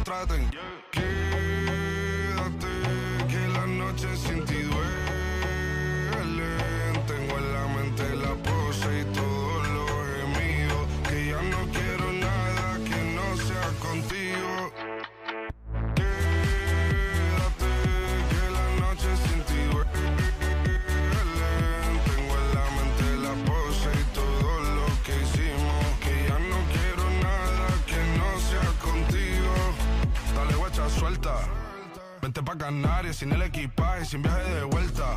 traten. Quédate, que la noche sin ti duelen. Tengo en la mente la pose y todo lo gemido. Que ya no quiero nada que no sea contigo. Quédate, que la noche sin ti duelen. Tengo en la mente la pose y todo lo que hicimos. Que ya no quiero nada que no sea contigo. Dale, guacha, suelta. Vente pa' Canarias sin el equipaje, sin viaje de vuelta.